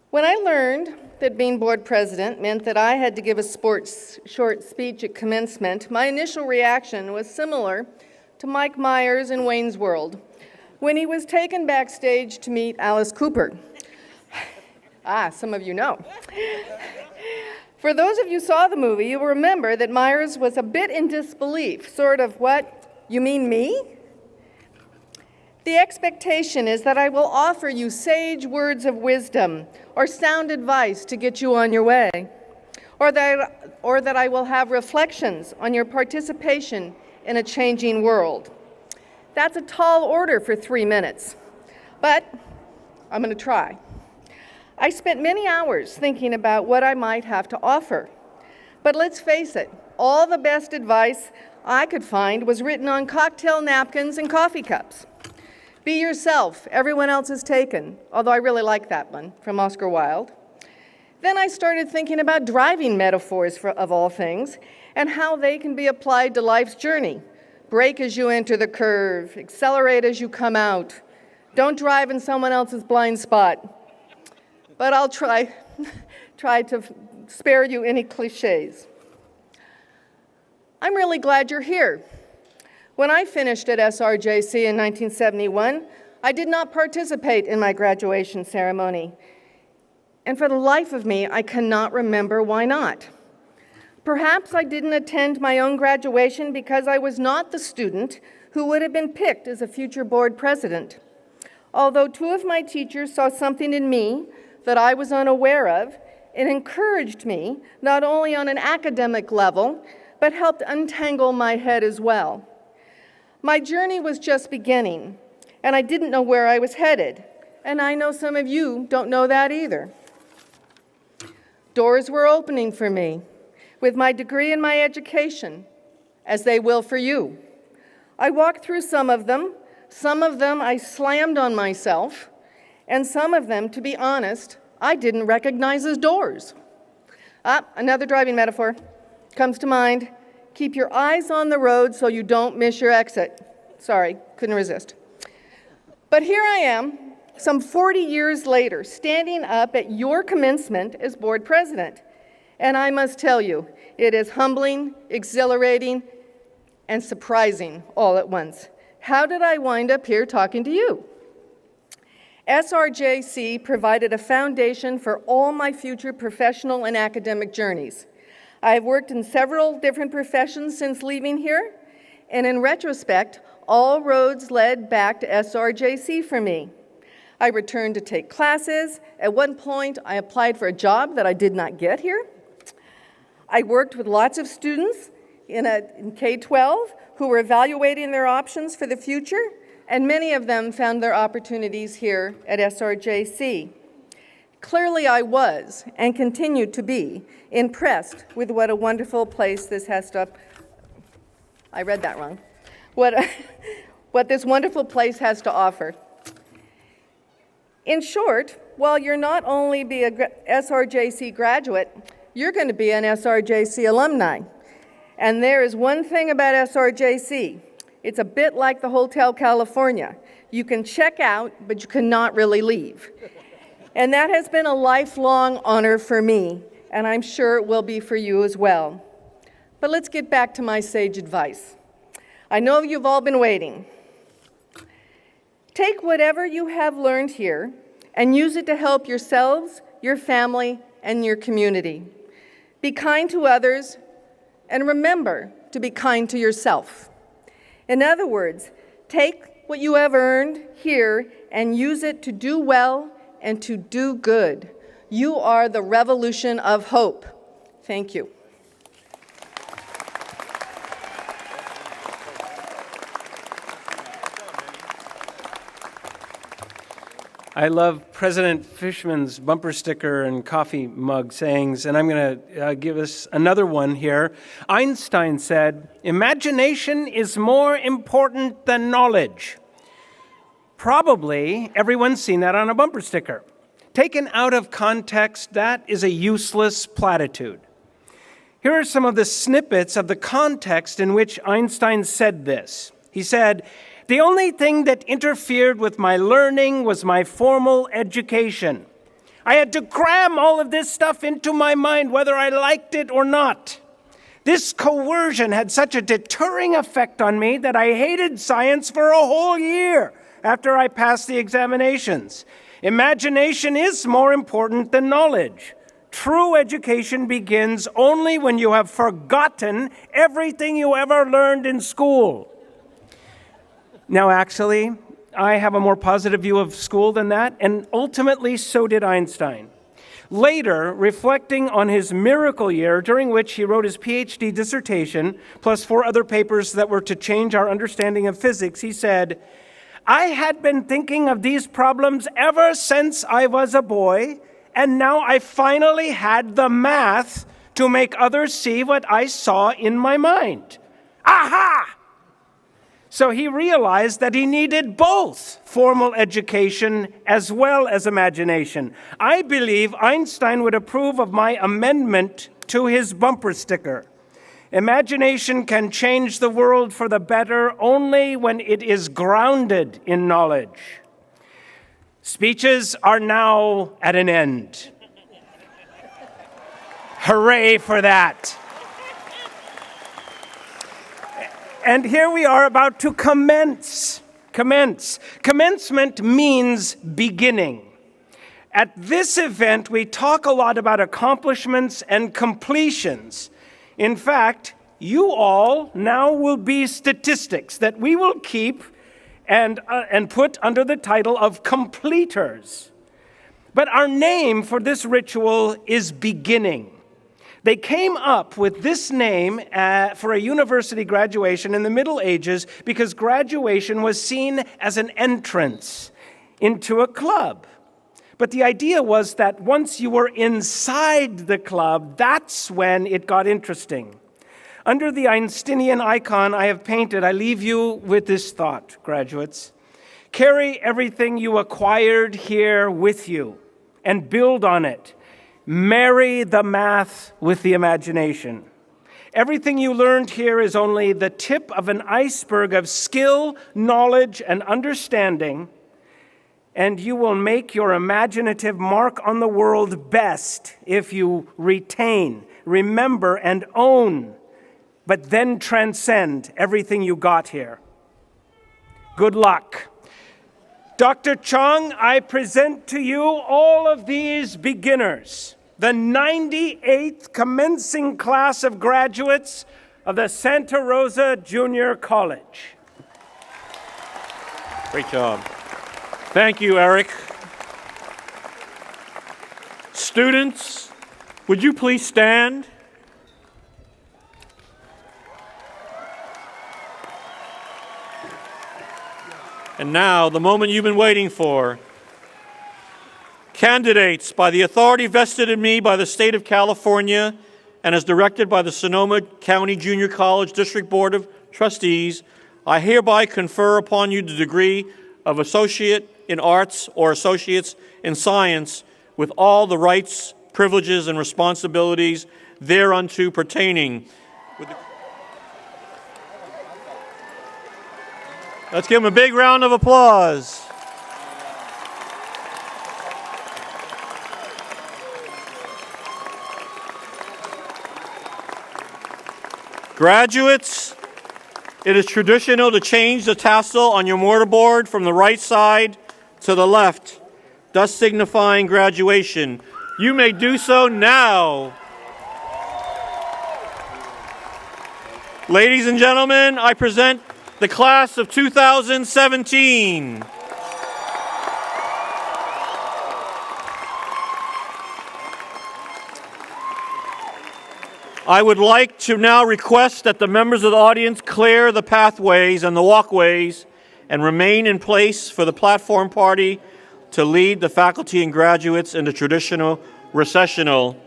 When I learned that being board president meant that I had to give a short speech at commencement, my initial reaction was similar to Mike Myers in Wayne's World when he was taken backstage to meet Alice Cooper. Some of you know. For those of you who saw the movie, you will remember that Myers was a bit in disbelief, sort of, what, you mean me? The expectation is that I will offer you sage words of wisdom or sound advice to get you on your way, or that I will have reflections on your participation in a changing world. That's a tall order for 3 minutes, but I'm going to try. I spent many hours thinking about what I might have to offer, but let's face it, all the best advice I could find was written on cocktail napkins and coffee cups. Be yourself, everyone else is taken, although I really like that one from Oscar Wilde. Then I started thinking about driving metaphors of all things and how they can be applied to life's journey. Brake as you enter the curve, accelerate as you come out. Don't drive in someone else's blind spot. But I'll try to spare you any cliches. I'm really glad you're here. When I finished at SRJC in 1971, I did not participate in my graduation ceremony. And for the life of me, I cannot remember why not. Perhaps I didn't attend my own graduation because I was not the student who would have been picked as a future board president. Although 2 of my teachers saw something in me that I was unaware of, it encouraged me not only on an academic level, but helped untangle my head as well. My journey was just beginning, and I didn't know where I was headed, and I know some of you don't know that either. Doors were opening for me, with my degree and my education, as they will for you. I walked through some of them I slammed on myself, and some of them, to be honest, I didn't recognize as doors. Another driving metaphor comes to mind. Keep your eyes on the road so you don't miss your exit. Sorry, couldn't resist. But here I am, some 40 years later, standing up at your commencement as board president. And I must tell you, it is humbling, exhilarating, and surprising all at once. How did I wind up here talking to you? SRJC provided a foundation for all my future professional and academic journeys. I have worked in several different professions since leaving here, and in retrospect, all roads led back to SRJC for me. I returned to take classes. At one point, I applied for a job that I did not get here. I worked with lots of students in K-12 who were evaluating their options for the future, and many of them found their opportunities here at SRJC. Clearly, I was, and continue to be, impressed with what a wonderful place this has to, I read that wrong, what this wonderful place has to offer. In short, while you're not only be a SRJC graduate, you're going to be an SRJC alumni. And there is one thing about SRJC. It's a bit like the Hotel California. You can check out, but you cannot really leave. And that has been a lifelong honor for me, and I'm sure it will be for you as well. But let's get back to my sage advice. I know you've all been waiting. Take whatever you have learned here and use it to help yourselves, your family, and your community. Be kind to others, and remember to be kind to yourself. In other words, take what you have earned here and use it to do well and to do good. You are the revolution of hope. Thank you. I love President Fishman's bumper sticker and coffee mug sayings, and I'm going to give us another one here. Einstein said, "Imagination is more important than knowledge." Probably everyone's seen that on a bumper sticker. Taken out of context, that is a useless platitude. Here are some of the snippets of the context in which Einstein said this. He said, "The only thing that interfered with my learning was my formal education. I had to cram all of this stuff into my mind, whether I liked it or not. This coercion had such a deterring effect on me that I hated science for a whole year after I passed the examinations. Imagination is more important than knowledge. True education begins only when you have forgotten everything you ever learned in school." Now, actually, I have a more positive view of school than that, and ultimately so did Einstein. Later, reflecting on his miracle year, during which he wrote his PhD dissertation, plus 4 other papers that were to change our understanding of physics, he said, "I had been thinking of these problems ever since I was a boy, and now I finally had the math to make others see what I saw in my mind. Aha!" So he realized that he needed both formal education as well as imagination. I believe Einstein would approve of my amendment to his bumper sticker. Imagination can change the world for the better only when it is grounded in knowledge. Speeches are now at an end. Hooray for that. And here we are about to commence. Commencement means beginning. At this event, we talk a lot about accomplishments and completions. In fact, you all now will be statistics that we will keep and put under the title of completers. But our name for this ritual is beginning. They came up with this name for a university graduation in the Middle Ages because graduation was seen as an entrance into a club. But the idea was that once you were inside the club, that's when it got interesting. Under the Einsteinian icon I have painted, I leave you with this thought, graduates. Carry everything you acquired here with you and build on it. Marry the math with the imagination. Everything you learned here is only the tip of an iceberg of skill, knowledge, and understanding, and you will make your imaginative mark on the world best if you retain, remember, and own, but then transcend everything you got here. Good luck. Dr. Chong, I present to you all of these beginners, the 98th commencing class of graduates of the Santa Rosa Junior College. Great job. Thank you, Eric. Students, would you please stand? And now, the moment you've been waiting for. Candidates, by the authority vested in me by the State of California and as directed by the Sonoma County Junior College District Board of Trustees, I hereby confer upon you the degree of Associate in Arts or Associates in Science with all the rights, privileges, and responsibilities thereunto pertaining. Let's give them a big round of applause. Graduates, it is traditional to change the tassel on your mortarboard from the right side to the left, thus signifying graduation. You may do so now. Ladies and gentlemen, I present the class of 2017. I would like to now request that the members of the audience clear the pathways and the walkways and remain in place for the platform party to lead the faculty and graduates in the traditional recessional.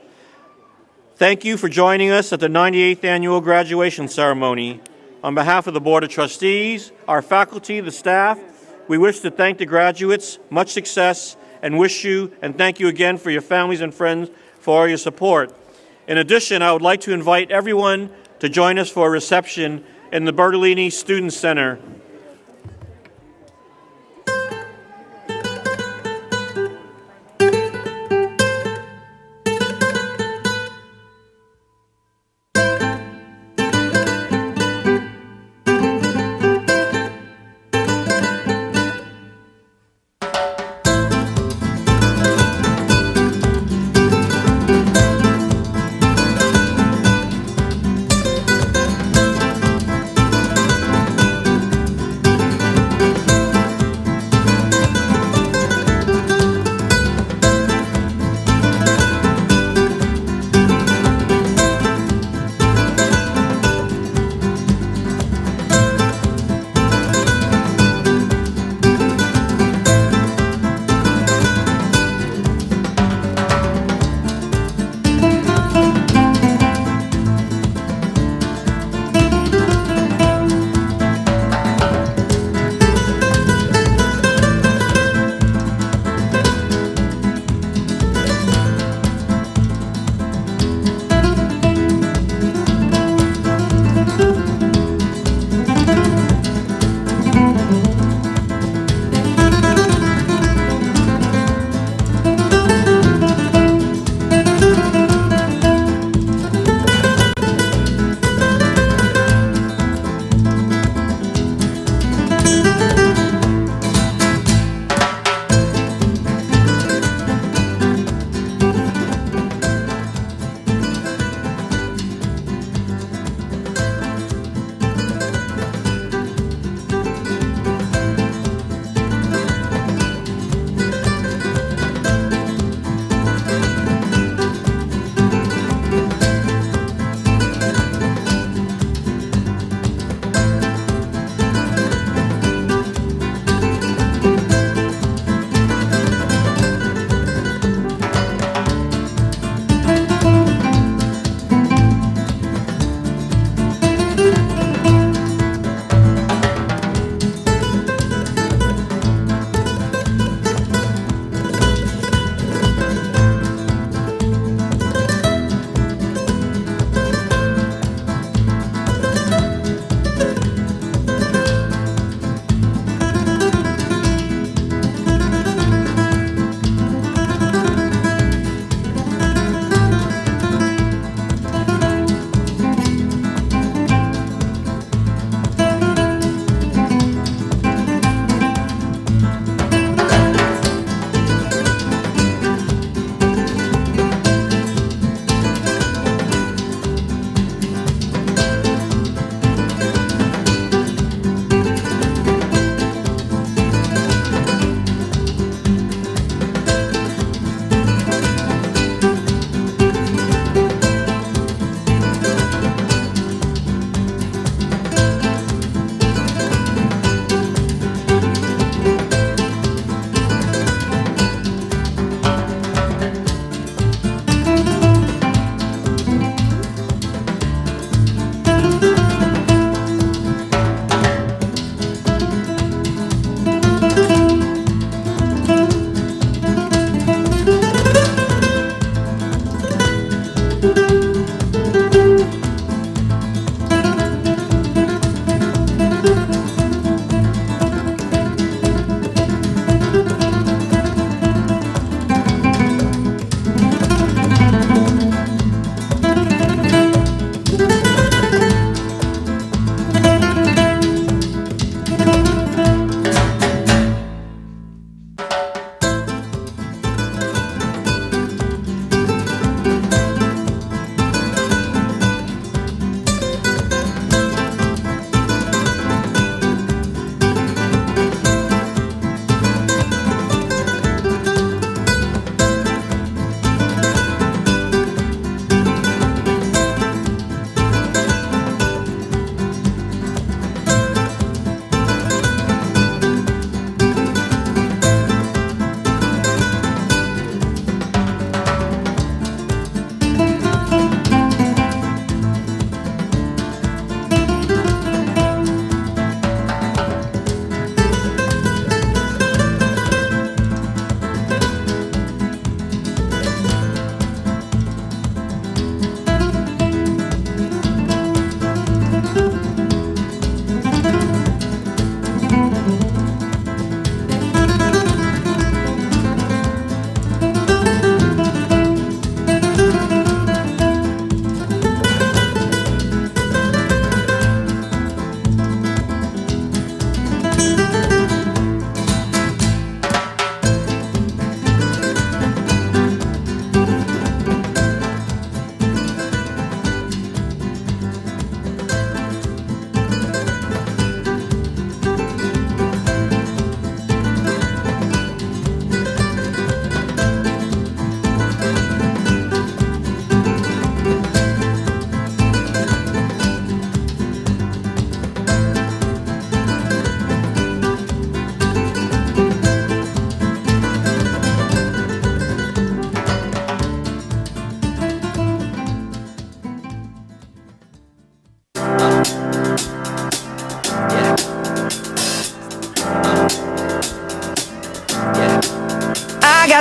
Thank you for joining us at the 98th Annual Graduation Ceremony. On behalf of the Board of Trustees, our faculty, the staff, we wish to thank the graduates, much success, and wish you and thank you again for your families and friends for all your support. In addition, I would like to invite everyone to join us for a reception in the Bertolini Student Center.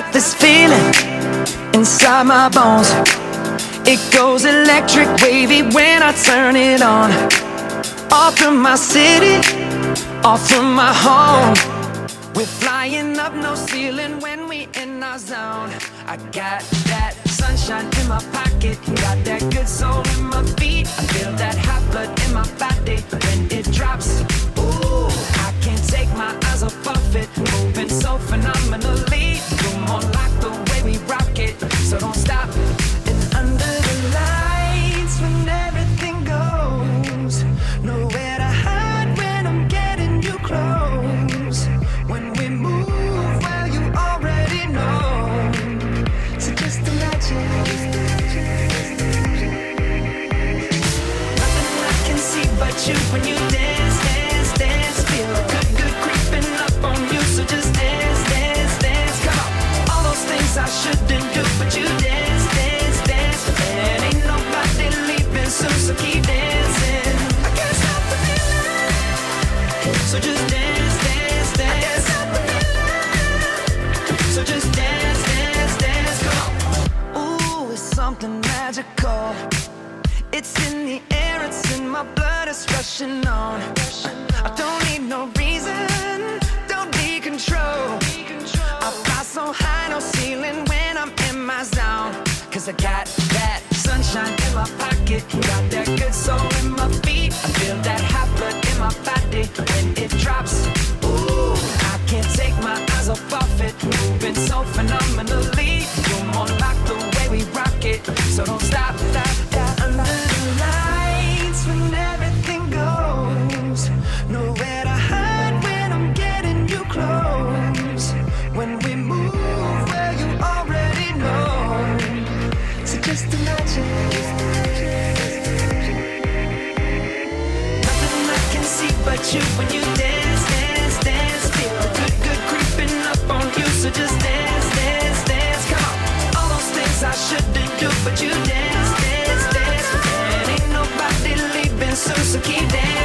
got this feeling inside my bones. It goes electric wavy when I turn it on. All through my city, all through my home. We're flying up no ceiling when we in our zone. I got that sunshine in my pocket, got that good soul in my feet. I feel that hot blood in my body when it drops. Ooh, I can't take my eyes off of it, moving so phenomenally. You're more like the way we rock it, so don't stop. And under the lights when everything goes, nowhere to hide when I'm getting you close. When we move, well, you already know. So just imagine. Nothing I can see but you when you dance, dance, dance. Feel good, good creeping up on you. So just dance, dance, dance. Come on. All those things I shouldn't do, but you dance, dance, dance. And ain't nobody leaving soon, so keep dancing. I can't stop the feeling. So just dance, dance, dance. I can't stop the feeling. So just dance, dance, dance. Come on. Ooh, it's something magical. It's in the air, it's in my blood, it's rushing on. I don't need no reason, don't need control. I fly so high, no ceiling when I'm in my zone. Cause I got that sunshine in my pocket, got that good soul in my feet. I feel that hot blood in my body when it drops. Ooh, I can't take my eyes off of it, moving so phenomenally. You're more like the way we rock it, so don't stop, stop, stop. Under the lights when everything goes, nowhere to hide when I'm getting you close. When we move, well, you already know. So just imagine. Nothing I can see but you when you dance, dance, dance. Feel good, good creeping up on you. So just dance, dance, dance. Come on. All those things I shouldn't do, but you dance, dance, dance. And ain't nobody leaving soon, so keep dancing.